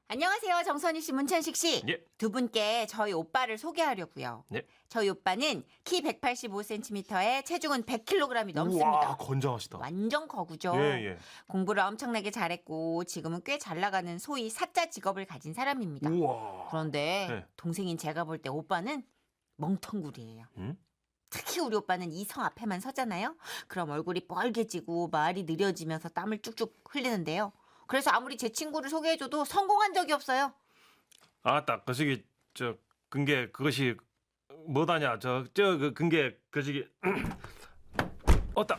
안녕하세요. 정선희 씨, 문천식 씨. 예. 두 분께 저희 오빠를 소개하려고요. 네. 저희 오빠는 키 185cm에 체중은 100kg이 넘습니다. 우와, 건장하시다. 완전 거구죠. 예. 공부를 엄청나게 잘했고 지금은 꽤 잘 나가는 소위 사자 직업을 가진 사람입니다. 우와. 그런데 네. 동생인 제가 볼 때 오빠는 멍텅구리예요. 응? 특히 우리 오빠는 이성 앞에만 서잖아요. 그럼 얼굴이 뻘개지고 말이 느려지면서 땀을 쭉쭉 흘리는데요. 그래서 아무리 제 친구를 소개해줘도 성공한 적이 없어요. 아따, 그 시기 근게 그것이 뭐다냐? 근게 그 시기 어따,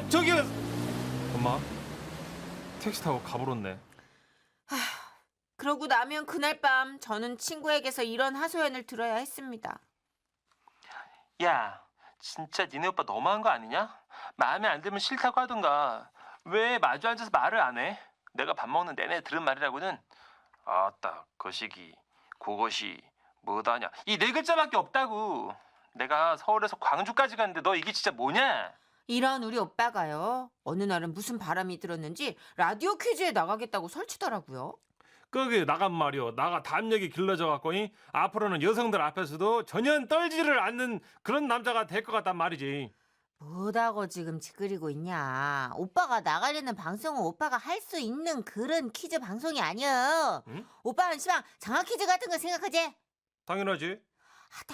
저기요. 엄마, 택시 타고 가버렸네. 그러고 나면 그날 밤 저는 친구에게서 이런 하소연을 들어야 했습니다. 야, 진짜 니네 오빠 너무한 거 아니냐? 마음에 안 들면 싫다고 하던가. 왜 마주 앉아서 말을 안 해? 내가 밥 먹는 내내 들은 말이라고는. 아따, 거시기, 그것이 뭐다냐? 이 네 글자밖에 없다고. 내가 서울에서 광주까지 갔는데 너 이게 진짜 뭐냐? 이런 우리 오빠가요. 어느 날은 무슨 바람이 들었는지 라디오 퀴즈에 나가겠다고 설치더라고요. 거기 나간 말이오. 나가 담력이 길러져 갖고 앞으로는 여성들 앞에서도 전혀 떨지를 않는 그런 남자가 될 것 같단 말이지. 뭐다고 지금 짓거리고 있냐. 오빠가 나가려는 방송은 오빠가 할 수 있는 그런 퀴즈 방송이 아니야. 응? 오빠는 시방 장학 퀴즈 같은 거 생각하지? 당연하지.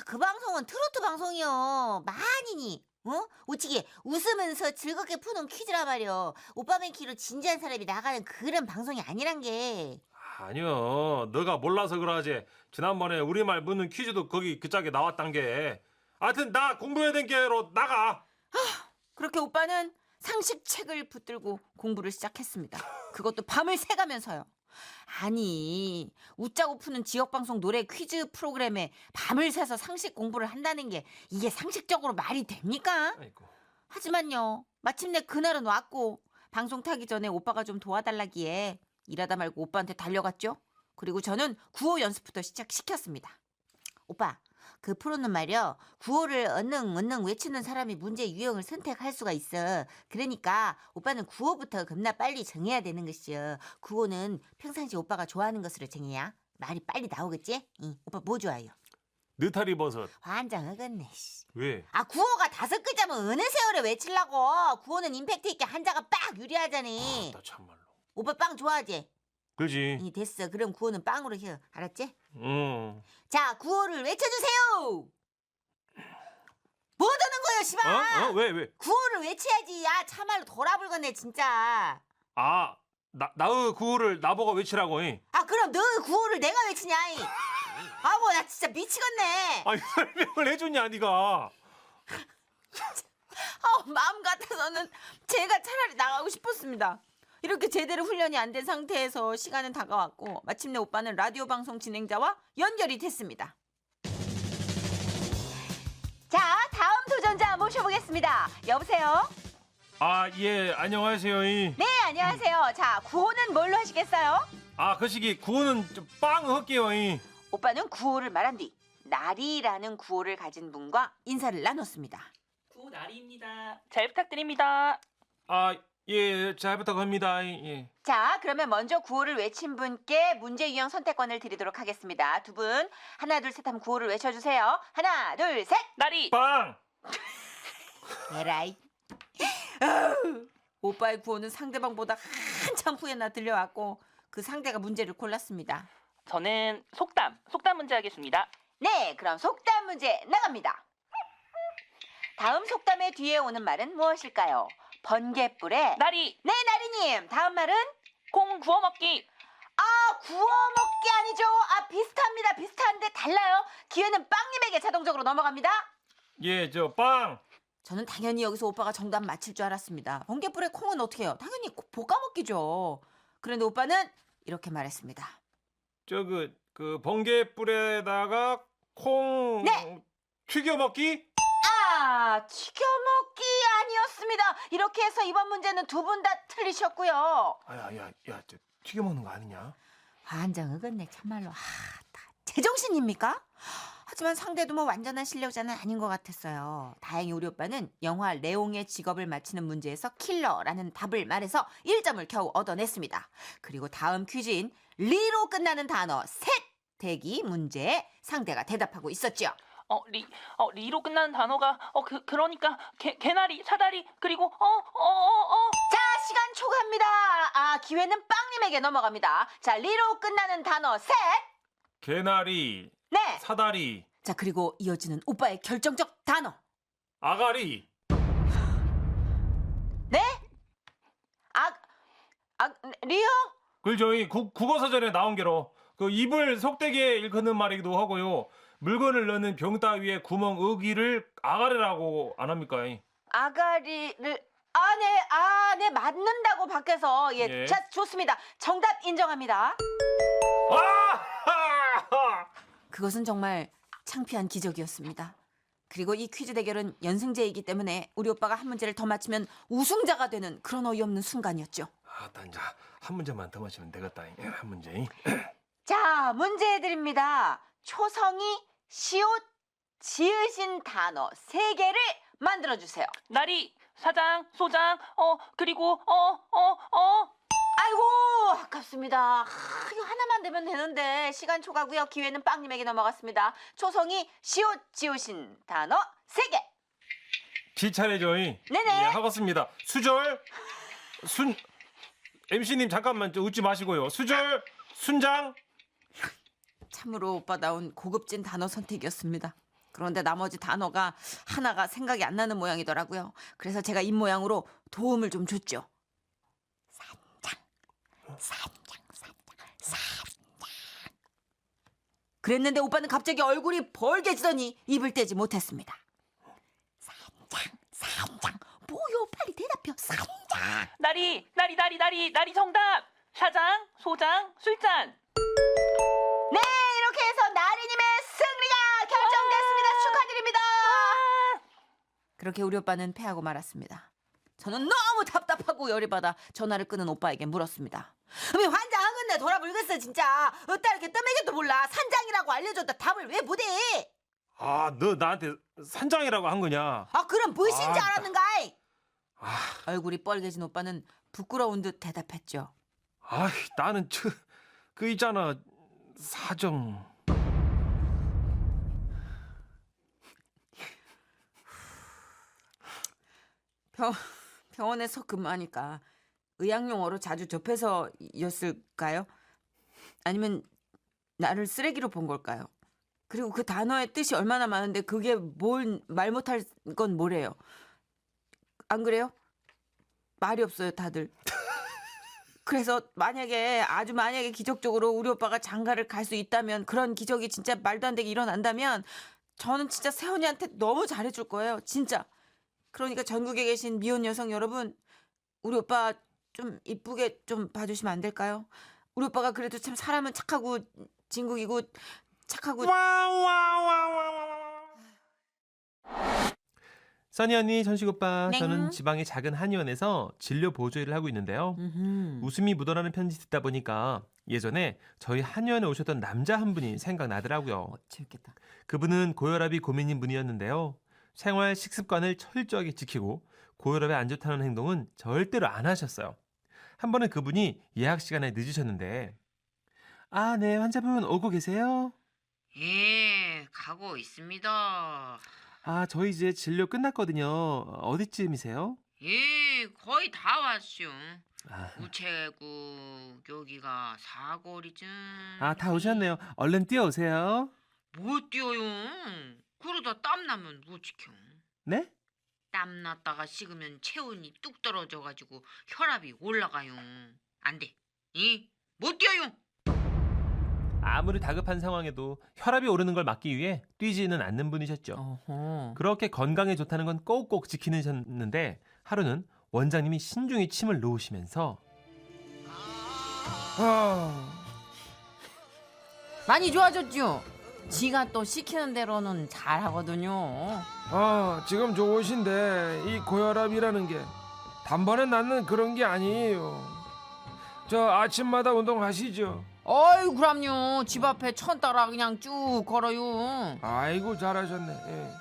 그 방송은 트로트 방송이요. 많이니. 우치기 웃으면서 즐겁게 푸는 퀴즈란 말이요. 오빠 맨키로 진지한 사람이 나가는 그런 방송이 아니란 게. 아니요, 너가 몰라서 그러지. 지난번에 우리말 묻는 퀴즈도 거기 그 짝에 나왔단 게. 하여튼 나 공부해야 된 게로 나가. 그렇게 오빠는 상식책을 붙들고 공부를 시작했습니다. 그것도 밤을 새가면서요. 아니, 웃자고 푸는 지역방송 노래 퀴즈 프로그램에 밤을 새서 상식 공부를 한다는 게 이게 상식적으로 말이 됩니까? 아이고. 하지만요, 마침내 그날은 왔고 방송 타기 전에 오빠가 좀 도와달라기에 일하다 말고 오빠한테 달려갔죠. 그리고 저는 구호 연습부터 시작시켰습니다. 오빠, 그 프로는 말이야 구호를 언능 외치는 사람이 문제 유형을 선택할 수가 있어. 그러니까 오빠는 구호부터 겁나 빨리 정해야 되는 것이요. 구호는 평상시 오빠가 좋아하는 것으로 정해야 말이 빨리 나오겠지? 응. 오빠 뭐 좋아요? 느타리 버섯. 환장하겠네. 왜? 구호가 5글자면 어느 세월에 외치려고. 구호는 임팩트 있게 한자가 빡 유리하자니. 나 참말로. 오빠 빵 좋아하지? 그지? 됐어. 그럼 구호는 빵으로 해. 알았지? 응. 자, 구호를 외쳐주세요. 뭐 드는 거예요, 시방? 왜? 구호를 외쳐야지. 참말로 돌아불겠네 진짜. 나의 구호를 나보고 외치라고. 그럼 너 구호를 내가 외치냐? 나 진짜 미치겠네. 아니, 설명을 해줬냐, 네가. 마음 같아서는 제가 차라리 나가고 싶었습니다. 이렇게 제대로 훈련이 안 된 상태에서 시간은 다가왔고 마침내 오빠는 라디오 방송 진행자와 연결이 됐습니다. 자, 다음 도전자 모셔보겠습니다. 여보세요? 예, 안녕하세요. 네, 안녕하세요. 자, 구호는 뭘로 하시겠어요? 그 시기 구호는 빵 할게요. 오빠는 구호를 말한 뒤 나리라는 구호를 가진 분과 인사를 나눴습니다. 구나리입니다. 잘 부탁드립니다. 예, 잘 부탁합니다. 예. 자, 그러면 먼저 구호를 외친 분께 문제 유형 선택권을 드리도록 하겠습니다. 두 분 하나 둘 셋 하면 구호를 외쳐주세요. 하나 둘 셋. 나리. 빵! 에라이. 오빠의 구호는 상대방보다 한참 후에나 들려왔고 그 상대가 문제를 골랐습니다. 저는 속담 문제 하겠습니다. 네, 그럼 속담 문제 나갑니다. 다음 속담의 뒤에 오는 말은 무엇일까요? 번개불에 나리. 네, 나리님. 다음 말은? 콩 구워 먹기. 구워 먹기 아니죠. 비슷합니다. 비슷한데 달라요. 기회는 빵님에게 자동적으로 넘어갑니다. 예, 빵! 저는 당연히 여기서 오빠가 정답 맞힐 줄 알았습니다. 번개불에 콩은 어떻게 해요? 당연히 볶아 먹기죠. 그런데 오빠는 이렇게 말했습니다. 그 번개불에다가 콩 네. 튀겨 먹기? 튀겨 먹기 아니었습니다. 이렇게 해서 이번 문제는 두 분 다 틀리셨고요. 야, 튀겨 먹는 거 아니냐? 환장하겠네 참말로. 제정신입니까? 하지만 상대도 뭐 완전한 실력자는 아닌 것 같았어요. 다행히 우리 오빠는 영화 레옹의 직업을 맞히는 문제에서 킬러라는 답을 말해서 1점을 겨우 얻어냈습니다. 그리고 다음 퀴즈인 리로 끝나는 단어 셋 대기 문제에 상대가 대답하고 있었죠. 리로 끝나는 단어가 그러니까 개나리, 사다리, 그리고 자, 시간 초과합니다. 기회는 빵님에게 넘어갑니다. 자, 리로 끝나는 단어 셋. 개나리, 네. 사다리, 자, 그리고 이어지는 오빠의 결정적 단어. 아가리. 네? 리오? 그 저희 국어사전에 나온 게로 그 입을 속되게 일컫는 말이기도 하고요. 물건을 넣는 병 따위에 구멍 의기를 아가리라고 안 합니까? 아가리를 네, 맞는다고 밖에서. 예. 예. 자, 좋습니다. 정답 인정합니다. 그것은 정말 창피한 기적이었습니다. 그리고 이 퀴즈 대결은 연승제이기 때문에 우리 오빠가 한 문제를 더 맞히면 우승자가 되는 그런 어이없는 순간이었죠. 단자 한 문제만 더 마시면 되겠다. 한 문제. 자, 문제 드립니다. 초성이 시옷 지으신 단어 3개를 만들어 주세요. 나리, 사장, 소장, 그리고 아이고, 아깝습니다. 이거 하나만 되면 되는데 시간 초과고요. 기회는 빵님에게 넘어갔습니다. 초성이 시옷 지으신 단어 3개. 지 차례죠. 네네. 예, 하겠습니다. 수절, MC님 잠깐만 좀 웃지 마시고요. 수절, 순장. 참으로 오빠다운 고급진 단어 선택이었습니다. 그런데 나머지 단어가 하나가 생각이 안 나는 모양이더라고요. 그래서 제가 입모양으로 도움을 좀 줬죠. 산장. 그랬는데 오빠는 갑자기 얼굴이 벌게지더니 입을 떼지 못했습니다. 산장. 뭐요? 빨리 대답해. 산장. 나리 정답. 사장, 소장, 술잔. 네, 이렇게 해서 나리님의 승리가 결정됐습니다. 축하드립니다. 그렇게 우리 오빠는 패하고 말았습니다. 저는 너무 답답하고 열이 받아 전화를 끊은 오빠에게 물었습니다. 환장 근데 돌아불겠어 진짜. 어따 이렇게 떠매기도 몰라. 산장이라고 알려줬다 답을 왜 못해? 너 나한테 산장이라고 한 거냐? 그럼 무엇인지 아, 알았는가이? 얼굴이 뻘개진 오빠는 부끄러운 듯 대답했죠. 나는 그 있잖아 사정. 병원에서 근무하니까 의학용어로 자주 접해서였을까요? 아니면 나를 쓰레기로 본 걸까요? 그리고 그 단어의 뜻이 얼마나 많은데 그게 말 못할 건 뭐래요? 안 그래요? 말이 없어요 다들. 그래서 아주 만약에 기적적으로 우리 오빠가 장가를 갈 수 있다면, 그런 기적이 진짜 말도 안 되게 일어난다면 저는 진짜 세훈이한테 너무 잘해줄 거예요. 진짜. 그러니까 전국에 계신 미혼 여성 여러분, 우리 오빠 좀 이쁘게 좀 봐주시면 안 될까요? 우리 오빠가 그래도 참 사람은 착하고 진국이고 착하고. 써니 언니, 천식 오빠, 네. 저는 지방의 작은 한의원에서 진료 보조 일을 하고 있는데요. 웃음이 묻어나는 편지 듣다 보니까 예전에 저희 한의원에 오셨던 남자 한 분이 생각나더라고요. 재밌겠다. 그분은 고혈압이 고민인 분이었는데요. 생활 식습관을 철저하게 지키고 고혈압에 안 좋다는 행동은 절대로 안 하셨어요. 한 번은 그분이 예약 시간에 늦으셨는데, 네, 환자분 오고 계세요? 예, 가고 있습니다. 저희 이제 진료 끝났거든요. 어디쯤이세요? 예, 거의 다 왔슈. 아, 우체국 여기가 사거리쯤. 다 오셨네요. 얼른 뛰어오세요. 못 뛰어요. 그러다 땀 나면 못 지켜. 네? 땀 났다가 식으면 체온이 뚝 떨어져가지고 혈압이 올라가요. 안 돼. 못 뛰어요. 아무리 다급한 상황에도 혈압이 오르는 걸 막기 위해 뛰지는 않는 분이셨죠. 어허. 그렇게 건강에 좋다는 건 꼭꼭 지키셨는데, 하루는 원장님이 신중히 침을 놓으시면서 많이 좋아졌죠? 지가 또 시키는 대로는 잘하거든요. 지금 좋으신데 이 고혈압이라는 게 단번에 낫는 그런 게 아니에요. 저 아침마다 운동하시죠? 어이 그럼요. 집 앞에 천 따라 그냥 쭉 걸어요. 아이고 잘하셨네. 예.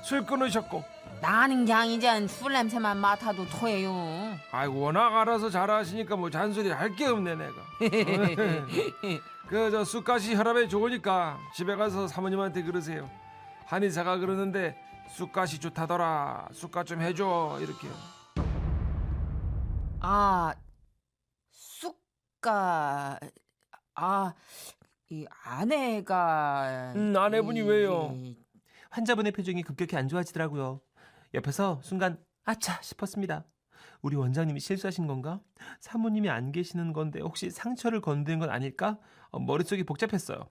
술 끊으셨고. 나는 그냥 이젠 술 냄새만 맡아도 토해요. 아이고 워낙 알아서 잘하시니까 뭐 잔소리 할 게 없네 내가. 그 저 쑥갓이 혈압에 좋으니까 집에 가서 사모님한테 그러세요. 한의사가 그러는데 쑥갓이 좋다더라. 쑥갓 좀 해줘 이렇게. 아, 쑥가 이 아내가 아내분이 왜요? 환자분의 표정이 급격히 안 좋아지더라고요. 옆에서 순간 아차 싶었습니다. 우리 원장님이 실수하신 건가? 사모님이 안 계시는 건데 혹시 상처를 건드린 건 아닐까? 머릿속이 복잡했어요.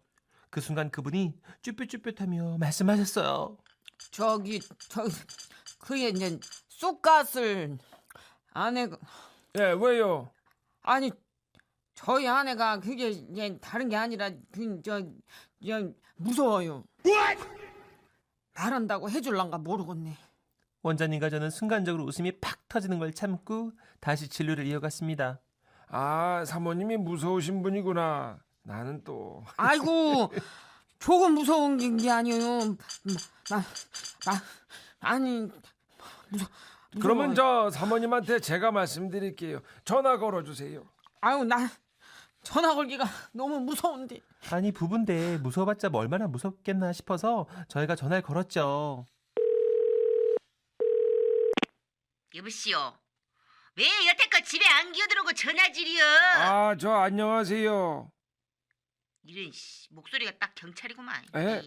그 순간 그분이 쭈뼛쭈뼛하며 말씀하셨어요. 저기 그게 이제 쑥갓을 아내가 예 왜요? 아니 저희 아내가 그게 이제 다른 게 아니라 그냥 무서워요. 말한다고 해줄란가 모르겠네. 원장님과 저는 순간적으로 웃음이 팍 터지는 걸 참고 다시 진료를 이어갔습니다. 아 사모님이 무서우신 분이구나. 나는 또 아이고 조금 무서운 게 아니에요. 아니 무서워. 그러면 저 사모님한테 제가 말씀드릴게요. 전화 걸어주세요. 아유 나 전화 걸기가 너무 무서운데. 아니 부부인데 무서워봤자 뭐 얼마나 무섭겠나 싶어서 저희가 전화를 걸었죠. 여보시오. 왜 여태껏 집에 안 기어들어오고 전화질이여? 아 저 안녕하세요. 이런 목소리가 딱 경찰이구만. 에?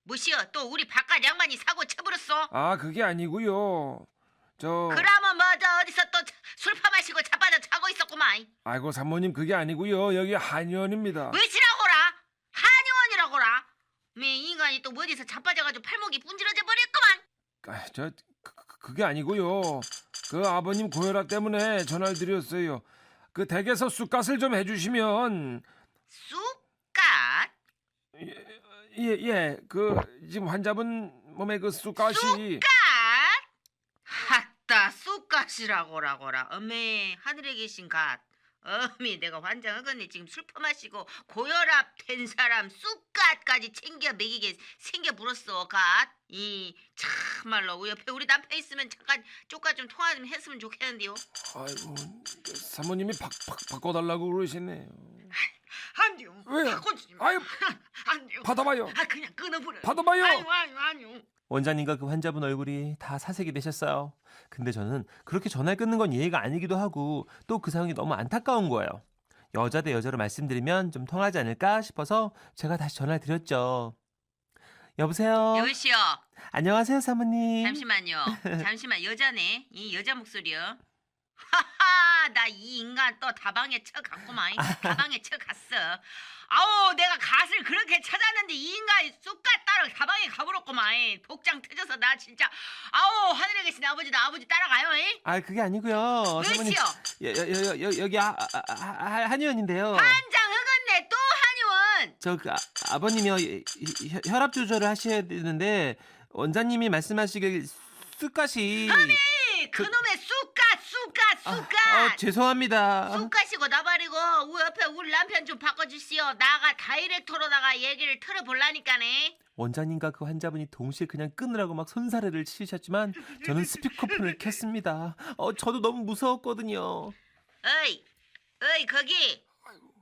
뭐시여 또 우리 바깥 양반이 사고 쳐버렸어? 아 그게 아니고요. 저 그러면 뭐저 어디서 또 술 퍼마시고 자빠져 자고 있었구만. 아이고 사모님 그게 아니고요. 여기 한의원입니다. 뭐시라고라? 한의원이라고라? 매 인간이 또 어디서 자빠져가지고 팔목이 분질러져 버렸구만. 저 그게 아니고요. 그 아버님 고혈압 때문에 전화를 드렸어요. 그 댁에서 쑥갓을 좀 해주시면 쑥갓? 예 그 지금 환자분 몸에 그 쑥갓이 쑥갓? 핫다 쑥갓이라고라. 어메 하늘에 계신 갓. 어미 내가 환장하겠네. 지금 술 퍼마시고 고혈압 된 사람 쑥갓까지 챙겨 먹이게 생겨 불었어 갓. 이 참말로 옆에 우리 남편 있으면 잠깐 쪼까 좀 통화 좀 했으면 좋겠는데요. 아이고 사모님이 바꿔달라고 그러시네요. 안 돼요. 왜요? 바꿔주지 마. 아유 안 돼요. 받아봐요. 아 그냥 끊어버려. 받아봐요. 아니요. 원장님과 그 환자분 얼굴이 다 사색이 되셨어요. 근데 저는 그렇게 전화를 끊는 건 예의가 아니기도 하고 또 그 상황이 너무 안타까운 거예요. 여자 대 여자로 말씀드리면 좀 통하지 않을까 싶어서 제가 다시 전화를 드렸죠. 여보세요. 여보시오. 안녕하세요 사모님. 잠시만요. 잠시만 여자네. 이 여자 목소리요. 하하 나 이 인간 또 다방에 쳐갔구만. 다방에 쳐갔어. 아우 내가 갓을 그렇게 찾았는데 이 인간이 쑥갓 따라 다방에 가버렸구만. 복장 터져서 나 진짜 아우 하늘에 계신 아버지도 아버지 따라가요. 아 그게 아니고요. 사모님 왜시오? 여기 한의원인데요. 한장 흑었네 또 한의원. 저 그 아버님이요 혈압 조절을 하셔야 되는데 원장님이 말씀하시길 쑥갓이 그놈의 쑥갓 죄송합니다. 쑥갓이고 나발이고 우리 옆에 우리 남편 좀 바꿔주시오. 나가 다이렉터로다가 얘기를 틀어볼라니까네. 원장님과 그 환자분이 동시에 그냥 끊으라고 막 손사래를 치셨지만 저는 스피커폰을 켰습니다. 저도 너무 무서웠거든요. 어이 거기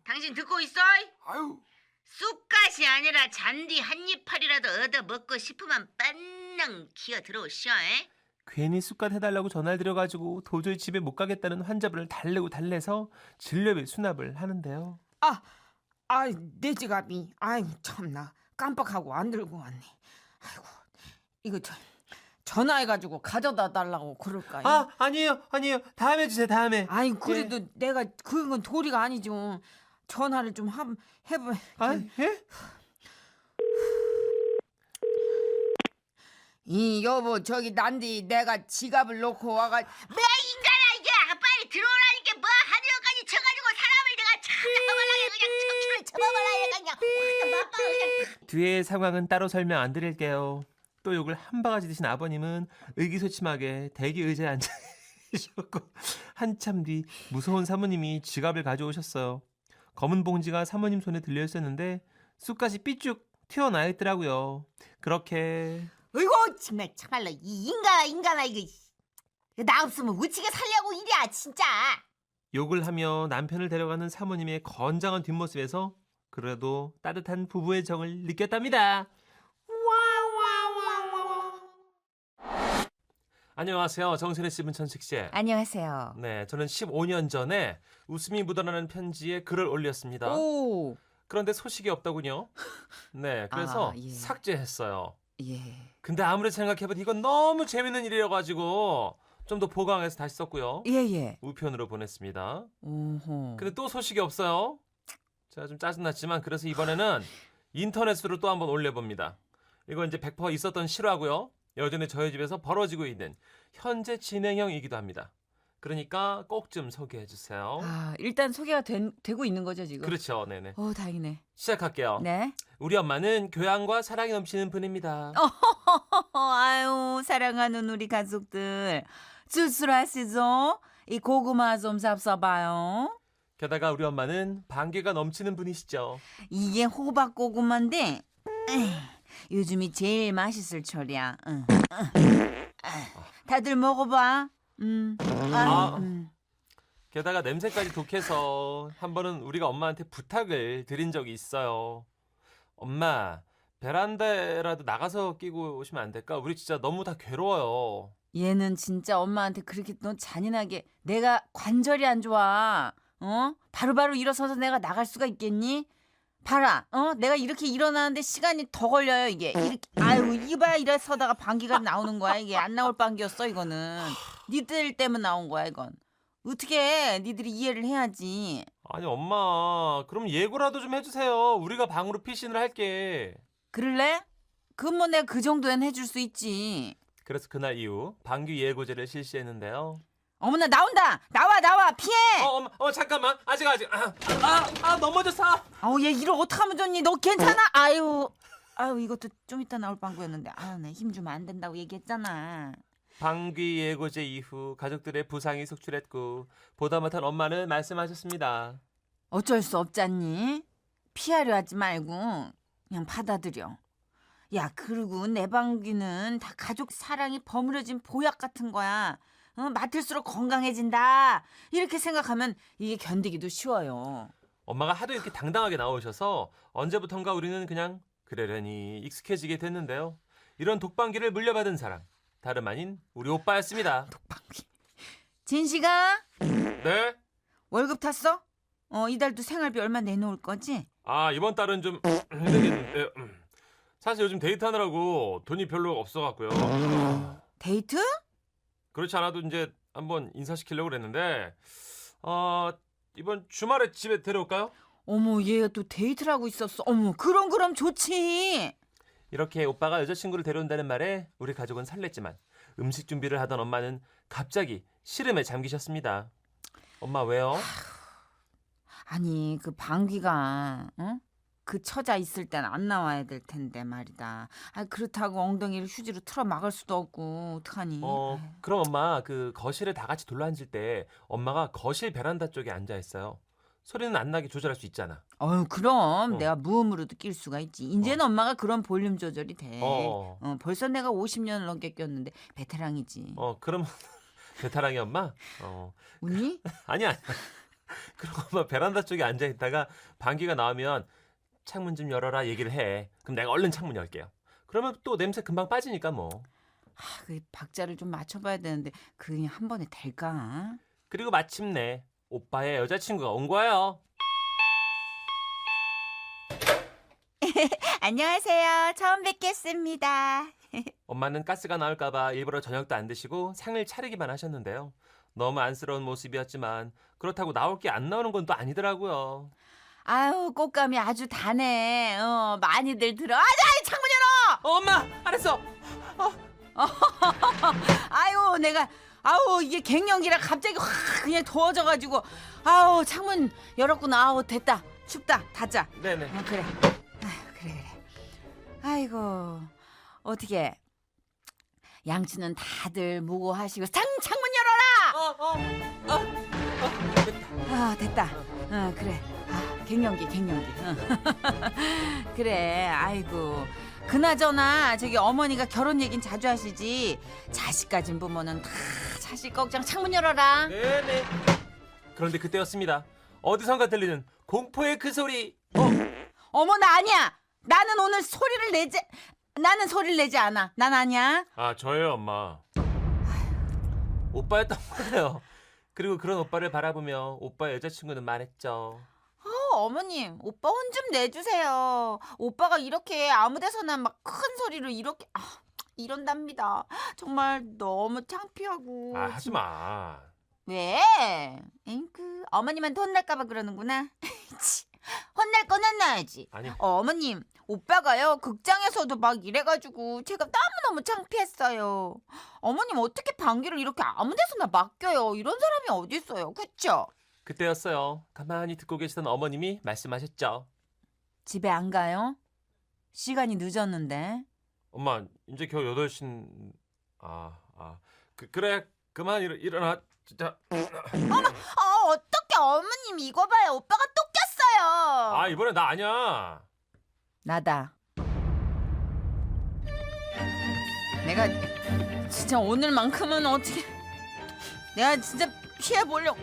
당신 듣고 있어? 아유 쑥갓이 아니라 잔디 한 이파리라도 얻어 먹고 싶으면 빤능 기어 들어오시오. 괜히 쑥갓 해달라고 전화를 드려가지고 도저히 집에 못 가겠다는 환자분을 달래서 진료비 수납을 하는데요. 내 지갑이 아이고 참나 깜빡하고 안 들고 왔네. 아이고 이거 전화해가지고 가져다 달라고 그럴까요? 아니에요 다음에 주세요 다음에. 아이 그래도 내가 그건 도리가 아니죠. 전화를 좀 해봐. 예? 이 여보 저기 난디 내가 지갑을 놓고 와가 내 인간아 이게 빨리 들어오라니까 뭐 한의원까지 쳐가지고 사람을 내가 쳐먹으려고 그냥 척추를 쳐먹으려고 그냥 뒤의 상황은 따로 설명 안 드릴게요. 또 욕을 한 바가지 드신 아버님은 의기소침하게 대기 의자에 앉아 계셨고 한참 뒤 무서운 사모님이 지갑을 가져오셨어요. 검은 봉지가 사모님 손에 들려 있었는데 쑥갓이 삐쭉 튀어나와 있더라고요. 그렇게 어이구 정말 참말로 이 인간아 이거 나 없으면 어찌게 살려고 이랴 진짜. 욕을 하며 남편을 데려가는 사모님의 건장한 뒷모습에서 그래도 따뜻한 부부의 정을 느꼈답니다. 안녕하세요. 정선혜 씨, 문천식 씨. 안녕하세요. 네, 저는 15년 전에 웃음이 묻어나는 편지에 글을 올렸습니다. 오. 그런데 소식이 없더군요. 네, 그래서 예. 삭제했어요. 예. 근데 아무리 생각해봐도 이건 너무 재밌는 일이라가지고 좀 더 보강해서 다시 썼고요. 예. 우편으로 보냈습니다. 오호. 근데 또 소식이 없어요. 제가 좀 짜증났지만 그래서 이번에는 인터넷으로 또 한번 올려봅니다. 이거 이제 100% 있었던 실화고요. 여전히 저희 집에서 벌어지고 있는 현재 진행형이기도 합니다. 그러니까 꼭 좀 소개해 주세요. 아, 일단 소개가 되고 있는 거죠, 지금? 그렇죠. 네네. 오, 다행이네. 시작할게요. 네. 우리 엄마는 교양과 사랑이 넘치는 분입니다. 아유, 사랑하는 우리 가족들. 씁쓸하시죠? 이 고구마 좀 잡숴봐요. 게다가 우리 엄마는 방귀가 넘치는 분이시죠. 이게 호박 고구마인데 요즘이 제일 맛있을 철이야. 다들 먹어봐. 아. 게다가 냄새까지 독해서 한 번은 우리가 엄마한테 부탁을 드린 적이 있어요. 엄마, 베란다라도 나가서 끼고 오시면 안 될까? 우리 진짜 너무 다 괴로워요. 얘는 진짜 엄마한테 그렇게 너 잔인하게 내가 관절이 안 좋아. 바로바로 일어서서 내가 나갈 수가 있겠니? 봐라. 내가 이렇게 일어나는데 시간이 더 걸려요, 이게. 이렇게 아유, 이봐 이래서다가 방귀가 나오는 거야. 이게 안 나올 방귀였어, 이거는. 니들 때문에 나온 거야, 이건. 어떻게 해? 니들이 이해를 해야지. 아니 엄마, 그럼 예고라도 좀 해주세요. 우리가 방으로 피신을 할게. 그럴래? 그건 뭐 내가 그 정도는 해줄 수 있지. 그래서 그날 이후 방귀 예고제를 실시했는데요. 어머나 나온다. 나와 피해. 엄마 잠깐만. 아직 넘어졌어. 아우 얘 이걸 어떡하면 좋니? 너 괜찮아? 아유 이것도 좀 이따 나올 방구였는데 내 힘 주면 안 된다고 얘기했잖아. 방귀 예고제 이후 가족들의 부상이 속출했고 보다 못한 엄마는 말씀하셨습니다. 어쩔 수 없잖니. 피하려 하지 말고 그냥 받아들여. 야 그리고 내 방귀는 다 가족 사랑이 버무려진 보약 같은 거야. 맡을수록 건강해진다. 이렇게 생각하면 이게 견디기도 쉬워요. 엄마가 하도 이렇게 당당하게 나오셔서 언제부턴가 우리는 그냥 그러려니 익숙해지게 됐는데요. 이런 독방기를 물려받은 사람 다름 아닌 우리 오빠였습니다. 독방귀. 진식아 네? 월급 탔어? 이달도 생활비 얼마 내놓을 거지? 아 이번 달은 좀 힘들겠는데 사실 요즘 데이트하느라고 돈이 별로 없어갖고요. 데이트? 그렇지 않아도 이제 한번 인사시키려고 그랬는데 이번 주말에 집에 데려올까요? 어머 얘가 또 데이트를 하고 있었어. 어머 그럼 좋지. 이렇게 오빠가 여자친구를 데려온다는 말에 우리 가족은 설렜지만 음식 준비를 하던 엄마는 갑자기 시름에 잠기셨습니다. 엄마 왜요? 아니 그 방귀가 그 처자 있을 땐 안 나와야 될 텐데 말이다. 그렇다고 엉덩이를 휴지로 틀어 막을 수도 없고 어떡하니. 그럼 엄마 그 거실에 다 같이 둘러앉을 때 엄마가 거실 베란다 쪽에 앉아 있어요. 소리는 안 나게 조절할 수 있잖아. 그럼 내가 무음으로도 낄 수가 있지. 이제는 엄마가 그런 볼륨 조절이 돼. 벌써 내가 50년을 넘게 꼈는데 베테랑이지. 그럼 베테랑이 엄마? 웃니? 아니야. 그럼 엄마 베란다 쪽에 앉아 있다가 방귀가 나오면 창문 좀 열어라 얘기를 해. 그럼 내가 얼른 창문 열게요. 그러면 또 냄새 금방 빠지니까 뭐. 그 박자를 좀 맞춰봐야 되는데 그냥 한 번에 될까? 그리고 마침내 오빠의 여자친구가 온 거예요. 안녕하세요. 처음 뵙겠습니다. 엄마는 가스가 나올까봐 일부러 저녁도 안 드시고 상을 차리기만 하셨는데요. 너무 안쓰러운 모습이었지만 그렇다고 나올 게 안 나오는 건 또 아니더라고요. 아유 꽃감이 아주 다네. 많이들 들어. 창문 열어. 엄마 알았어. 아유 내가 이게 갱년기라 갑자기 확 그냥 더워져가지고 창문 열었구나. 됐다. 춥다. 닫자. 네네. 그래. 그래. 아이고 어떻게 양치는 다들 무고하시고 창문 열어라. 됐다. 그래. 갱년기. 응. 그래, 아이고. 그나저나 저기 어머니가 결혼 얘긴 자주 하시지. 자식 가진 부모는 다 자식 걱정. 창문 열어라. 네네. 그런데 그때였습니다. 어디선가 들리는 공포의 그 소리. 어머, 나 아니야. 나는 소리를 내지 않아. 난 아니야. 아, 저예요, 엄마. 오빠였던 거예요. 그리고 그런 오빠를 바라보며 오빠의 여자친구는 말했죠. 어머님, 오빠 혼 좀 내주세요. 오빠가 이렇게 아무 데서나 막 큰 소리로 이렇게 이런답니다. 정말 너무 창피하고. 아, 하지 마. 왜? 앵크, 어머님한테 혼날까봐 그러는구나. 치, 혼날 건 혼나야지. 아니, 어머님, 오빠가요 극장에서도 막 이래가지고 제가 너무너무 창피했어요. 어머님 어떻게 방귀를 이렇게 아무 데서나 맡겨요. 이런 사람이 어디 있어요. 그쵸? 그때였어요. 가만히 듣고 계시던 어머님이 말씀하셨죠. 집에 안 가요? 시간이 늦었는데. 엄마, 이제 겨우 8시. 그래, 그만 일어나. 진짜. 어떡해, 어머님 이거 봐요. 오빠가 또 꼈어요. 아, 이번엔 나 아니야. 나다. 내가 진짜 오늘만큼은 어떻게 내가 진짜 피해보려고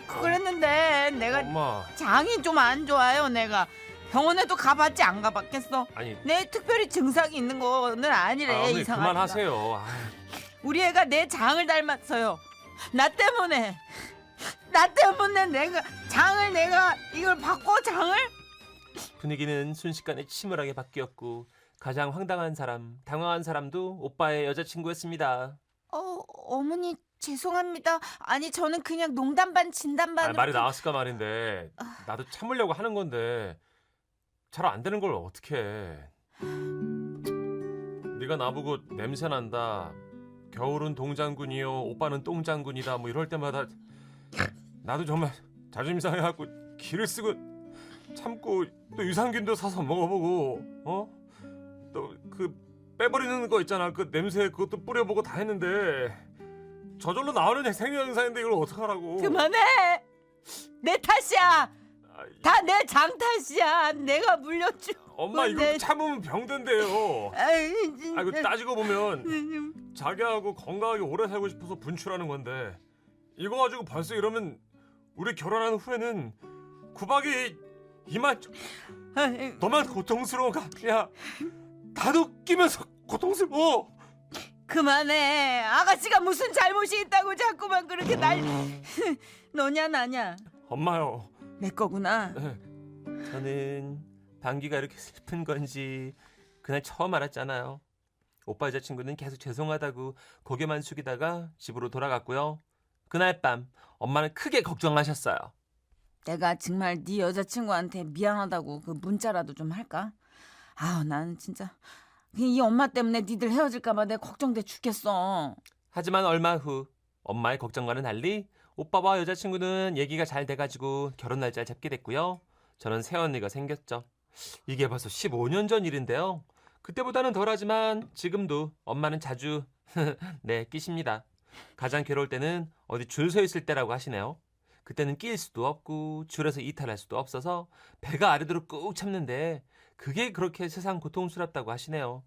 그랬는데 내가 엄마. 장이 좀 안 좋아요. 내가 병원에도 가봤지 안 가봤겠어. 아니, 내 특별히 증상이 있는 거는 아니래. 어머니 이상하니까. 그만하세요. 우리 애가 내 장을 닮았어요. 나 때문에 내가 장을 내가 이걸 바꿔 장을? 분위기는 순식간에 침울하게 바뀌었고 가장 황당한 사람, 당황한 사람도 오빠의 여자친구였습니다. 어머니 죄송합니다. 아니 저는 그냥 농담 반 진담 반으로 말이 나왔을까 말인데 나도 참으려고 하는 건데 잘 안 되는 걸 어떻게 해. 네가 나보고 냄새 난다. 겨울은 동장군이요. 오빠는 똥장군이다. 뭐 이럴 때마다 나도 정말 자존심 상해갖고 기를 쓰고 참고 또 유산균도 사서 먹어보고 또 그 빼버리는 거 있잖아. 그 냄새 그것도 뿌려보고 다 했는데 저절로 나오는 생리현상인데 이걸 어떡하라고. 그만해. 내 탓이야. 아이, 다 내 장 탓이야. 내가 물렸죠. 엄마 이거 내- 참으면 병된대요. 아이, 진짜. 아이고 따지고 보면 자기하고 건강하게 오래 살고 싶어서 분출하는 건데 이거 가지고 벌써 이러면 우리 결혼한 후에는 구박이 이만 아이, 너만 고통스러워가. 야 나도 끼면서 고통스러워. 그만해. 아가씨가 무슨 잘못이 있다고 자꾸만 그렇게 날 너냐 나냐. 엄마요. 내 거구나. 저는 방귀가 이렇게 슬픈 건지 그날 처음 알았잖아요. 오빠 여자친구는 계속 죄송하다고 고개만 숙이다가 집으로 돌아갔고요. 그날 밤 엄마는 크게 걱정하셨어요. 내가 정말 네 여자친구한테 미안하다고 그 문자라도 좀 할까? 나는 진짜 이 엄마 때문에 니들 헤어질까봐 내가 걱정돼 죽겠어. 하지만 얼마 후 엄마의 걱정과는 달리 오빠와 여자친구는 얘기가 잘 돼가지고 결혼 날짜를 잡게 됐고요. 저는 새언니가 생겼죠. 이게 벌써 15년 전 일인데요. 그때보다는 덜하지만 지금도 엄마는 자주 네 끼십니다. 가장 괴로울 때는 어디 줄 서 있을 때라고 하시네요. 그때는 낄 수도 없고 줄에서 이탈할 수도 없어서 배가 아래도록 꾹 참는데 그게 그렇게 세상 고통스럽다고 하시네요.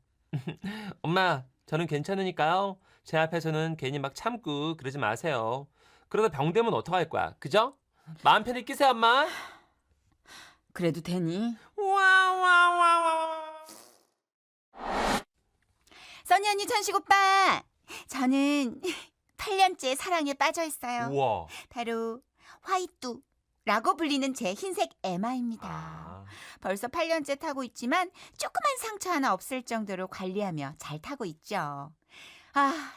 엄마, 저는 괜찮으니까요. 제 앞에서는 괜히 막 참고 그러지 마세요. 그러다 병 되면 어떡할 거야, 그죠? 마음 편히 끼세요, 엄마. 그래도 되니? 써니 언니, 천식 오빠. 저는 8년째 사랑에 빠져 있어요. 우와. 바로 화이뚜라고 불리는 제 흰색 에마입니다. 아, 벌써 8년째 타고 있지만 조그만 상처 하나 없을 정도로 관리하며 잘 타고 있죠.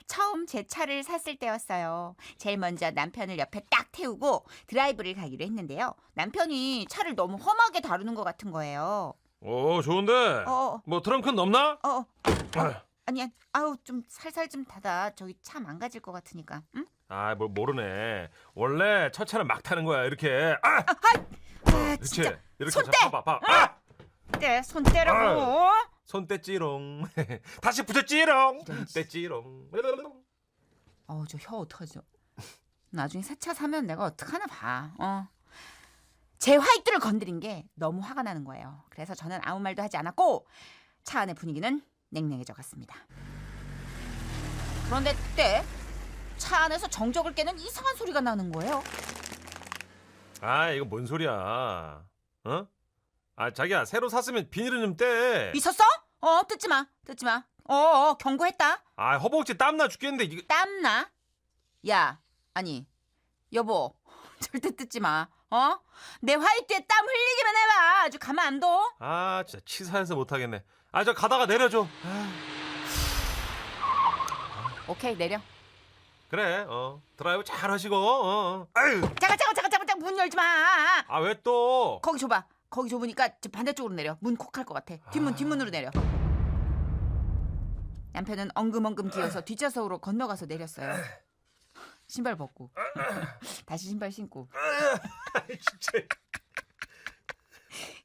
처음 제 차를 샀을 때였어요. 제일 먼저 남편을 옆에 딱 태우고 드라이브를 가기로 했는데요. 남편이 차를 너무 험하게 다루는 것 같은 거예요. 좋은데. 뭐 트렁크는 넘나? 아니, 좀 살살 좀 닫아. 저기 차 망가질 것 같으니까. 응? 뭘 모르네. 원래 첫 차는 막 타는 거야. 이렇게. 그렇지. 진짜. 이렇게 손대! 봐봐. 때 손 떼라고. 손떼찌롱. 다시 붙였찌롱. 떼찌롱. 저 혀 어떡하죠? 나중에 새 차 사면 내가 어떡하나 봐. 제 화이트를 건드린 게 너무 화가 나는 거예요. 그래서 저는 아무 말도 하지 않았고 차 안의 분위기는 냉랭해져 갔습니다. 그런데 그때 차 안에서 정적을 깨는 이상한 소리가 나는 거예요. 아, 이거 뭔 소리야? 어? 아, 자기야, 새로 샀으면 비닐은 좀 떼. 있었어? 뜯지 마. 경고했다. 아, 허벅지 땀나 죽겠는데 이거. 땀나? 야, 아니, 여보, 절대 뜯지 마. 내 화이트에 땀 흘리기만 해봐. 아주 가만 안 둬. 아, 진짜 치사해서 못 하겠네. 아, 저 가다가 내려줘. 오케이, 내려. 그래, 드라이브 잘 하시고. 아유. 잠깐, 문 열지 마. 아, 왜 또? 거기 좁아. 거기 좁으니까 저 반대쪽으로 내려. 문 콕 할 것 같아. 뒷문으로 내려. 남편은 엉금엉금 기어서 뒷좌석으로 건너가서 내렸어요. 신발 벗고 다시 신발 신고. 진짜.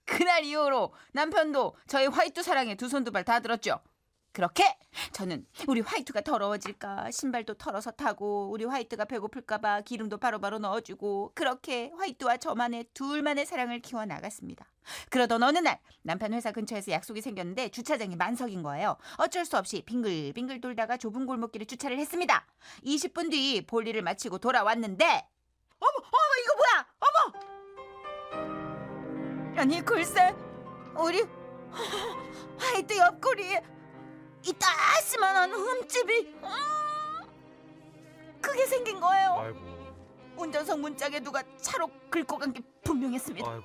그날 이후로 남편도 저의 화이트 사랑에 두 손 두 발 다 들었죠. 그렇게 저는 우리 화이트가 더러워질까 신발도 털어서 타고 우리 화이트가 배고플까봐 기름도 바로바로 넣어주고 그렇게 화이트와 저만의 둘만의 사랑을 키워나갔습니다. 그러던 어느 날 남편 회사 근처에서 약속이 생겼는데 주차장이 만석인 거예요. 어쩔 수 없이 빙글빙글 돌다가 좁은 골목길에 주차를 했습니다. 20분 뒤 볼일을 마치고 돌아왔는데 어머 이거 뭐야. 아니 글쎄 우리 화이트 옆구리에 이 따스만한 흠집이 크게 생긴 거예요. 아이고. 운전석 문짝에 누가 차로 긁고 간 게 분명했습니다. 아이고.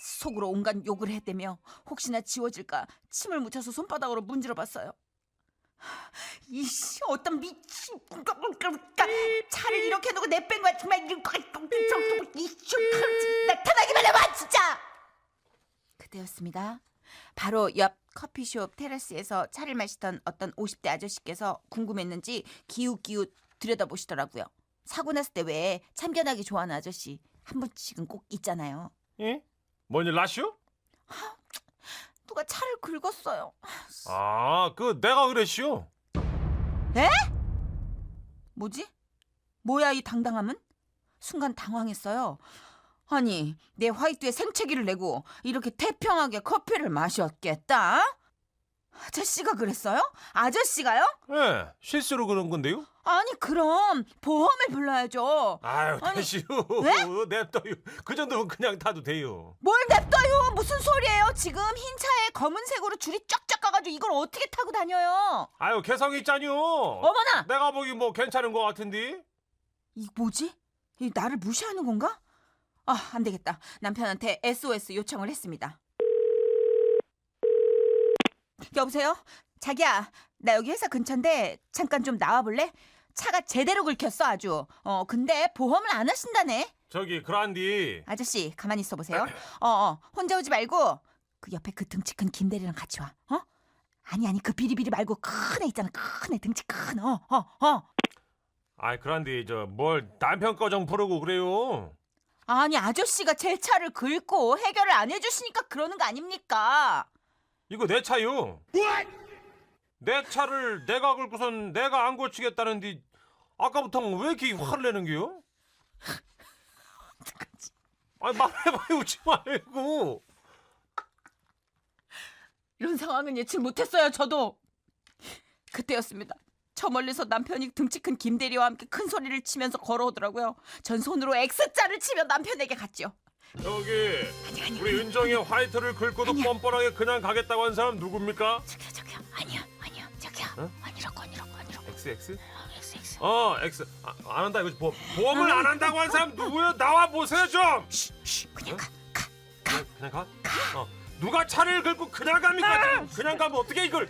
속으로 온갖 욕을 했다며 혹시나 지워질까 침을 묻혀서 손바닥으로 문질러봤어요. 이씨 어떤 미친 차를 이렇게 두고 내뺀 거야 정말. 나타나기만 해봐 진짜. 그때였습니다. 바로 옆 커피숍 테라스에서 차를 마시던 어떤 50대 아저씨께서 궁금했는지 기웃기웃 들여다보시더라고요. 사고 났을 때 왜 참견하기 좋아하는 아저씨 한 번씩은 꼭 있잖아요. 예? 뭔일 나시오? 누가 차를 긁었어요. 아, 내가 그랬시오. 뭐지? 뭐야 이 당당함은? 순간 당황했어요. 아니 내 화이트에 생채기를 내고 이렇게 태평하게 커피를 마셨겠다? 아저씨가 그랬어요? 아저씨가요? 예, 실수로 그런 건데요. 아니 그럼 보험을 불러야죠. 아유, 아니, 되시오. 네? 냅둬요. 그 정도면 그냥 타도 돼요. 뭘 냅둬요? 무슨 소리예요? 지금 흰 차에 검은색으로 줄이 쫙쫙 가가지고 이걸 어떻게 타고 다녀요? 아유, 개성 있잖요. 어머나! 내가 보기 뭐 괜찮은 거 같은데. 이거 뭐지? 이 나를 무시하는 건가? 아, 안 되겠다. 남편한테 SOS 요청을 했습니다. 여보세요? 자기야, 나 여기 회사 근처인데 잠깐 좀 나와볼래? 차가 제대로 긁혔어 아주. 근데 보험을 안 하신다네. 저기 그란디. 아저씨 가만히 있어 보세요. 혼자 오지 말고 그 옆에 그 등치 큰 김대리랑 같이 와. 아니 그 비리비리 말고 큰 애 있잖아. 큰 애 등치 큰. 아이, 그란디 뭘 남편 거 좀 부르고 그래요. 아니 아저씨가 제 차를 긁고 해결을 안 해주시니까 그러는 거 아닙니까? 이거 내 차요. 내 차를 내가 긁고선 내가 안 고치겠다는데 아까부터 왜 이렇게 화를 내는 게요? 아니, 말해봐요. 웃지 말고. 이런 상황은 예측 못했어요. 저도 그때였습니다. 저 멀리서 남편이 등치 큰 김대리와 함께 큰 소리를 치면서 걸어오더라고요. 전 손으로 X자를 치며 남편에게 갔죠. 저기 아니. 우리 은정이 화이트를 긁고도 아니야. 뻔뻔하게 그냥 가겠다고 한 사람 누굽니까? 저기요. 아니야. 저기요. 어? 아니라고. XX? X. X. 안 한다 이거. 보험을 안 한다고 한 사람 누구예요? 나와 보세요 좀. 그냥 가. 그냥 가? 누가 차를 긁고 그냥 갑니까? 그냥 가면 어떻게 이걸?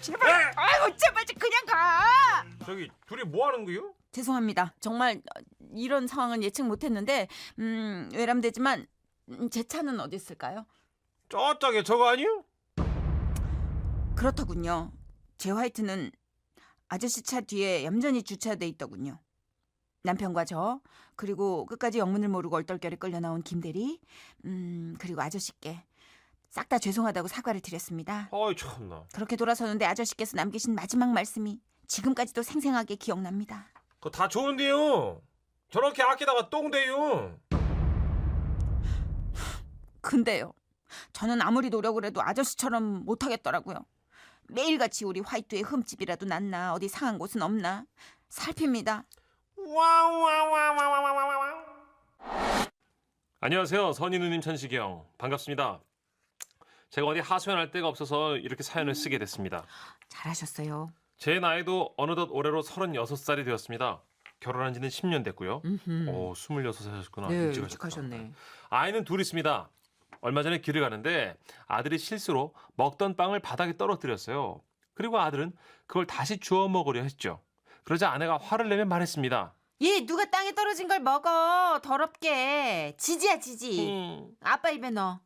아이고 제발 그냥 가. 저기 둘이 뭐 하는 거요? 죄송합니다. 정말 이런 상황은 예측 못했는데 외람되지만 제 차는 어디 있을까요? 저쪽에 저거 아니요? 그렇더군요. 제 화이트는 아저씨 차 뒤에 얌전히 주차돼 있더군요. 남편과 저 그리고 끝까지 영문을 모르고 얼떨결에 끌려 나온 김대리 그리고 아저씨께 싹 다 죄송하다고 사과를 드렸습니다. 아이 참나. 그렇게 돌아서는데 아저씨께서 남기신 마지막 말씀이 지금까지도 생생하게 기억납니다. 그거 다 좋은데요. 저렇게 아끼다가 똥돼요. 근데요, 저는 아무리 노력을 해도 아저씨처럼 못하겠더라고요. 매일같이 우리 화이트의 흠집이라도 났나, 어디 상한 곳은 없나 살핍니다. 안녕하세요. 선희 누님 천식이 형. 반갑습니다. 제가 어디 하소연할 데가 없어서 이렇게 사연을 쓰게 됐습니다. 잘하셨어요. 제 나이도 어느덧 올해로 36살이 되었습니다. 결혼한 지는 10년 됐고요. 26살 하셨구나. 일찍 하셨다. 아이는 둘 있습니다. 얼마 전에 길을 가는데 아들이 실수로 먹던 빵을 바닥에 떨어뜨렸어요. 그리고 아들은 그걸 다시 주워 먹으려 했죠. 그러자 아내가 화를 내며 말했습니다. 얘 누가 땅에 떨어진 걸 먹어, 더럽게. 지지야, 지지. 아빠 입에 넣어.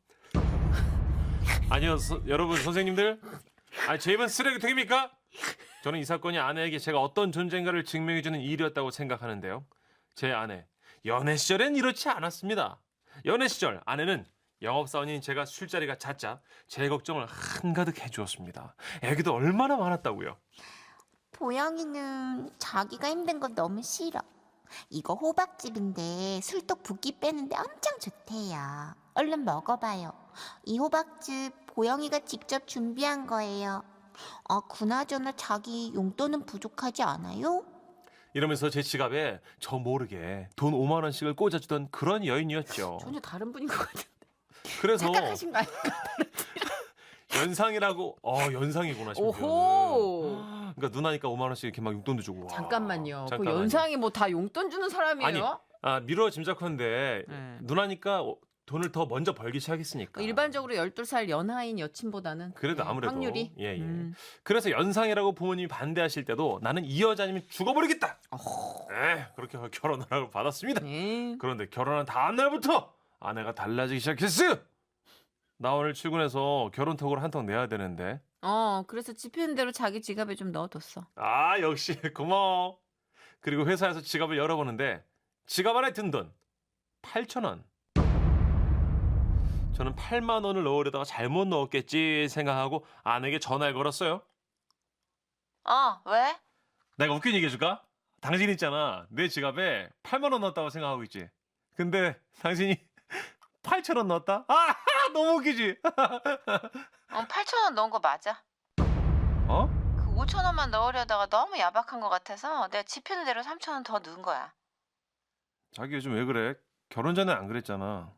아니요, 여러분 선생님들. 제 입은 쓰레기통입니까? 저는 이 사건이 아내에게 제가 어떤 존재인가를 증명해주는 일이었다고 생각하는데요. 제 아내, 연애 시절엔 이렇지 않았습니다. 연애 시절 아내는 영업사원인 제가 술자리가 잦자 제 걱정을 한가득 해주었습니다. 애기도 얼마나 많았다고요. 보영이는 자기가 힘든 거 너무 싫어. 이거 호박즙인데 술독 붓기 빼는데 엄청 좋대요. 얼른 먹어봐요. 이 호박즙 보영이가 직접 준비한 거예요. 그나저나 자기 용돈은 부족하지 않아요? 이러면서 제 지갑에 저 모르게 돈 5만 원씩을 꽂아주던 그런 여인이었죠. 전혀 다른 분인 것 같은데. 그래서 착각하신 거 아닐까? 연상이라고 연상이구나 싶어요. 오호. 그러니까 누나니까 5만 원씩 이렇게 막 용돈도 주고. 와. 잠깐만요. 그 잠깐만요. 연상이 뭐 다 용돈 주는 사람이에요? 미뤄 짐작컨대 네. 누나니까 돈을 더 먼저 벌기 시작했으니까. 일반적으로 12살 연하인 여친보다는 그래도 네, 아무래도 확률이. 예. 그래서 연상이라고 부모님이 반대하실 때도 나는 이 여자님이 죽어버리겠다. 그렇게 결혼을 하고 받았습니다. 네. 그런데 결혼한 다음 날부터 아내가 달라지기 시작했어요. 나 오늘 출근해서 결혼톡을 한 통 내야 되는데. 그래서 집히는 대로 자기 지갑에 좀 넣어뒀어. 역시 고마워. 그리고 회사에서 지갑을 열어보는데 지갑 안에 든 돈 8,000원. 저는 8만 원을 넣으려다가 잘못 넣었겠지 생각하고 아내에게 전화를 걸었어요. 왜? 내가 웃긴 얘기 해줄까? 당신 있잖아. 내 지갑에 8만 원 넣었다고 생각하고 있지. 근데 당신이 8,000원 넣었다? 너무 웃기지? 8,000원 넣은 거 맞아. 어? 그 5,000원만 넣으려다가 너무 야박한 것 같아서 내가 집히는 대로 3,000원 더 넣은 거야. 자기 요즘 왜 그래? 결혼 전에 안 그랬잖아.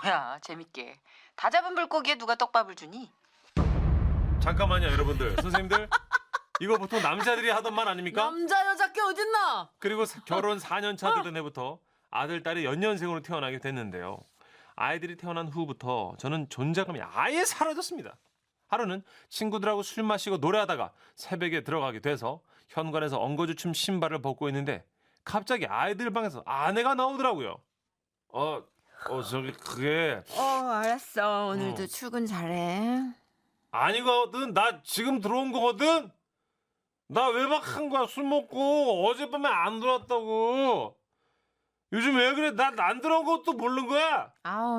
뭐야, 재밌게. 다 잡은 물고기에 누가 떡밥을 주니? 잠깐만요, 여러분들. 선생님들. 이거 보통 남자들이 하던 말 아닙니까? 남자 여자 게 어딨나? 그리고 결혼 4년 차 되던 해부터 아들, 딸이 연년생으로 태어나게 됐는데요. 아이들이 태어난 후부터 저는 존재감이 아예 사라졌습니다. 하루는 친구들하고 술 마시고 노래하다가 새벽에 들어가게 돼서 현관에서 엉거주춤 신발을 벗고 있는데 갑자기 아이들 방에서 아내가 나오더라고요. 저기 그게 알았어. 오늘도 어. 출근 잘해. 아니거든. 나 지금 들어온 거거든. 나 외박한 거야. 술 먹고 어젯밤에 안 들어왔다고. 요즘 왜 그래? 나 안 들어온 것도 모르는 거야.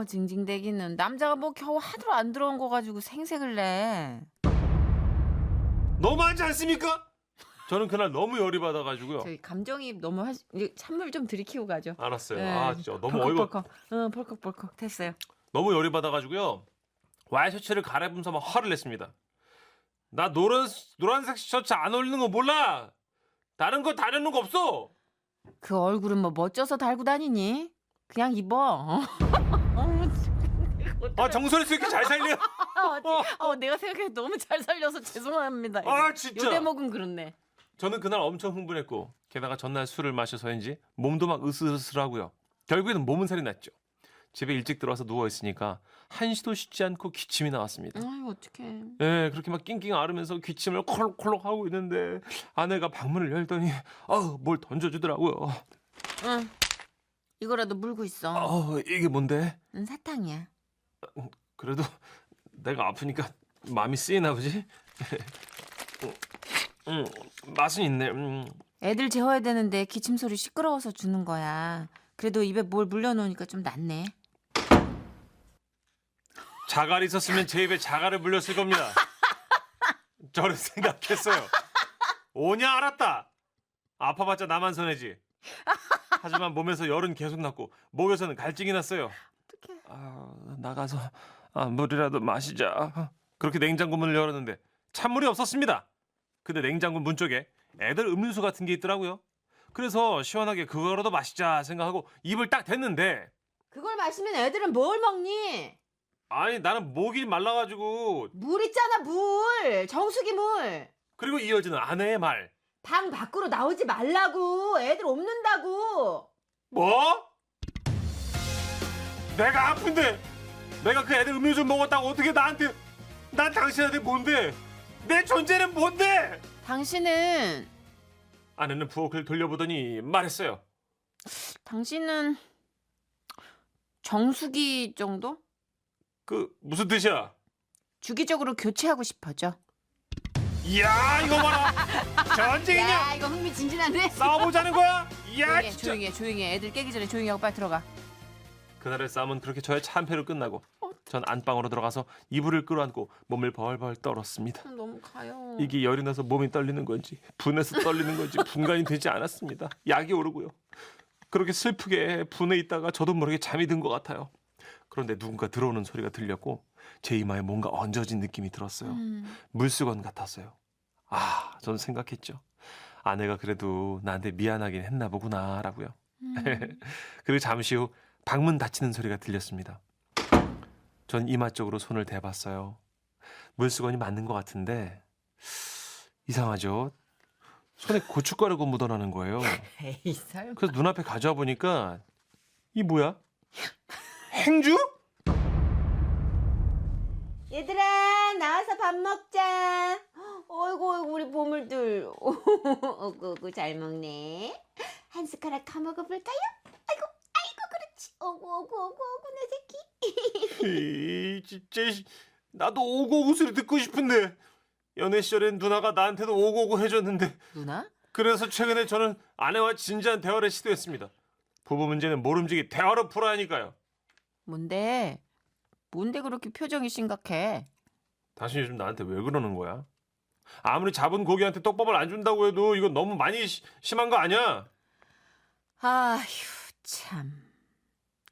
징징대기는. 남자가 뭐 겨우 하도 안 들어온 거 가지고 생색을 내. 너무하지 않습니까? 저는 그날 너무 열이 받아가지고요. 저희 감정이 너무 찬물 좀 들이키고 가죠. 알았어요. 네. 진짜 너무 어이가 벌컥벌컥 됐어요. 너무 열이 받아가지고요. 와이셔츠를 갈아입으면서 막 화를 냈습니다. 나 노란색 셔츠 안 어울리는 거 몰라. 다른 거 다려놓은 거 없어. 그 얼굴은 뭐 멋져서 달고 다니니? 그냥 입어. 정선이 씨 이렇게 잘 살려. 내가 생각해 너무 잘 살려서 죄송합니다. 진짜. 요 대목은 그렇네. 저는 그날 엄청 흥분했고 게다가 전날 술을 마셔서인지 몸도 막 으슬으슬하고요. 결국에는 몸은 살이 났죠. 집에 일찍 들어와서 누워있으니까 한시도 쉬지 않고 기침이 나왔습니다. 어떡해. 네, 그렇게 막 낑낑 앓으면서 기침을 콜록콜록 하고 있는데 아내가 방문을 열더니 뭘 던져주더라고요. 이거라도 물고 있어. 이게 뭔데? 사탕이야. 그래도 내가 아프니까 마음이 쓰이나 보지? 맛은 있네. 애들 재워야 되는데 기침 소리 시끄러워서 주는 거야. 그래도 입에 뭘 물려놓으니까 좀 낫네. 자갈이 있었으면 제 입에 자갈을 물렸을 겁니다. 저는 생각했어요. 오냐 알았다. 아파봤자 나만 손해지. 하지만 몸에서 열은 계속 났고 목에서는 갈증이 났어요. 나가서 물이라도 마시자. 그렇게 냉장고 문을 열었는데 찬물이 없었습니다. 근데 냉장고 문 쪽에 애들 음료수 같은 게 있더라고요. 그래서 시원하게 그거라도 마시자 생각하고 입을 딱 댔는데 그걸 마시면 애들은 뭘 먹니? 아니 나는 목이 말라가지고 물 있잖아, 물. 정수기 물. 그리고 이어지는 아내의 말. 방 밖으로 나오지 말라고. 애들 옮는다고. 뭐? 내가 아픈데 내가 그 애들 음료수 먹었다고 어떻게 나한테 난 당신한테 뭔데? 내 존재는 뭔데? 당신은 아내는 부엌을 돌려보더니 말했어요. 당신은 정수기 정도? 그 무슨 뜻이야? 주기적으로 교체하고 싶어져. 이야 이거 봐라. 전쟁이냐? 야, 이거 흥미진진한데? 싸워보자는 거야? 이야 진짜. 조용히 해. 애들 깨기 전에 조용히 하고 빨리 들어가. 그날의 싸움은 그렇게 저의 참패로 끝나고 전 안방으로 들어가서 이불을 끌어안고 몸을 벌벌 떨었습니다. 너무 가요. 이게 열이 나서 몸이 떨리는 건지 분해서 떨리는 건지 분간이 되지 않았습니다. 약이 오르고요. 그렇게 슬프게 분해 있다가 저도 모르게 잠이 든 것 같아요. 그런데 누군가 들어오는 소리가 들렸고 제 이마에 뭔가 얹어진 느낌이 들었어요. 물수건 같았어요. 전 생각했죠. 아내가 그래도 나한테 미안하긴 했나 보구나라고요. 그리고 잠시 후 방문 닫히는 소리가 들렸습니다. 전 이마 쪽으로 손을 대봤어요. 물수건이 맞는 것 같은데 이상하죠? 손에 고춧가루가 묻어나는 거예요. 에이, 설마. 그래서 눈앞에 가져와 보니까 이 뭐야? 행주? 얘들아, 나와서 밥 먹자. 어이구, 우리 보물들. 어구, 잘 먹네. 한 숟가락 더 먹어볼까요? 아이고, 그렇지. 어구, 내 새끼. 진짜 나도 오고오고 소리 듣고 싶은데 연애 시절엔 누나가 나한테도 오고오고 해줬는데 누나? 그래서 최근에 저는 아내와 진지한 대화를 시도했습니다. 부부 문제는 모름지기 대화로 풀어야 하니까요. 뭔데 그렇게 표정이 심각해? 당신 요즘 나한테 왜 그러는 거야? 아무리 잡은 고기한테 떡밥을 안 준다고 해도 이거 너무 많이 심한 거 아니야? 아휴, 참.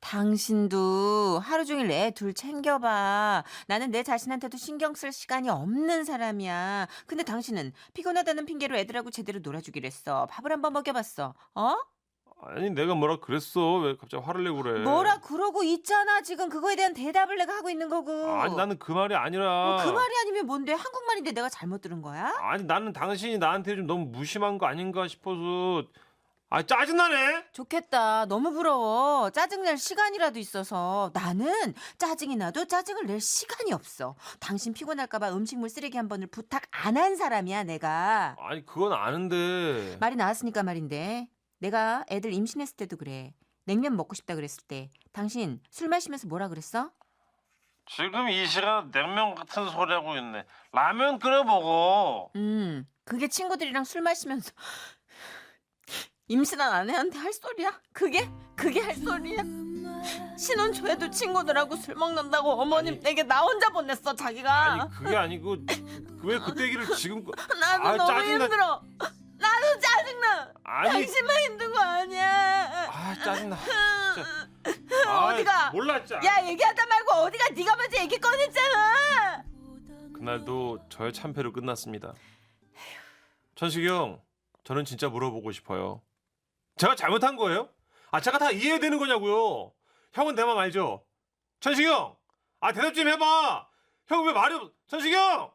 당신도 하루 종일 애 둘 챙겨봐. 나는 내 자신한테도 신경 쓸 시간이 없는 사람이야. 근데 당신은 피곤하다는 핑계로 애들하고 제대로 놀아주기로 했어. 밥을 한번 먹여봤어. 어? 아니 내가 뭐라 그랬어? 왜 갑자기 화를 내고 그래? 뭐라 그러고 있잖아. 지금 그거에 대한 대답을 내가 하고 있는 거고. 아니 나는 그 말이 아니라 그 말이 아니면 뭔데? 한국말인데 내가 잘못 들은 거야? 아니 나는 당신이 나한테 좀 너무 무심한 거 아닌가 싶어서 짜증나네. 좋겠다. 너무 부러워. 짜증낼 시간이라도 있어서. 나는 짜증이 나도 짜증을 낼 시간이 없어. 당신 피곤할까봐 음식물 쓰레기 한 번을 부탁 안 한 사람이야, 내가. 아니 그건 아는데 말이 나왔으니까 말인데 내가 애들 임신했을 때도 그래. 냉면 먹고 싶다 그랬을 때 당신 술 마시면서 뭐라 그랬어? 지금 이 시간 냉면 같은 소리 하고 있네. 라면 끓여 먹어. 그게 친구들이랑 술 마시면서 임신한 아내한테 할 소리야? 그게 할 소리야? 신혼 초에도 친구들하고 술 먹는다고 어머님 댁에 나 혼자 보냈어, 자기가. 아니 그게 아니고 왜 그때 얘기를 지금 나도 너무 짜증나. 힘들어. 나도 짜증나. 아니 당신만 힘든 거 아니야. 짜증나 진짜. 어디가? 몰라 진짜. 야, 얘기하다 말고 어디가? 네가 먼저 얘기 꺼냈잖아. 그날도 저의 참패로 끝났습니다. 천식이 형, 저는 진짜 물어보고 싶어요. 제가 잘못한 거예요? 제가 다 이해되는 거냐고요. 형은 내 맘 알죠? 천식이 형, 대답 좀 해봐. 형 왜 말이 없... 천식이 형!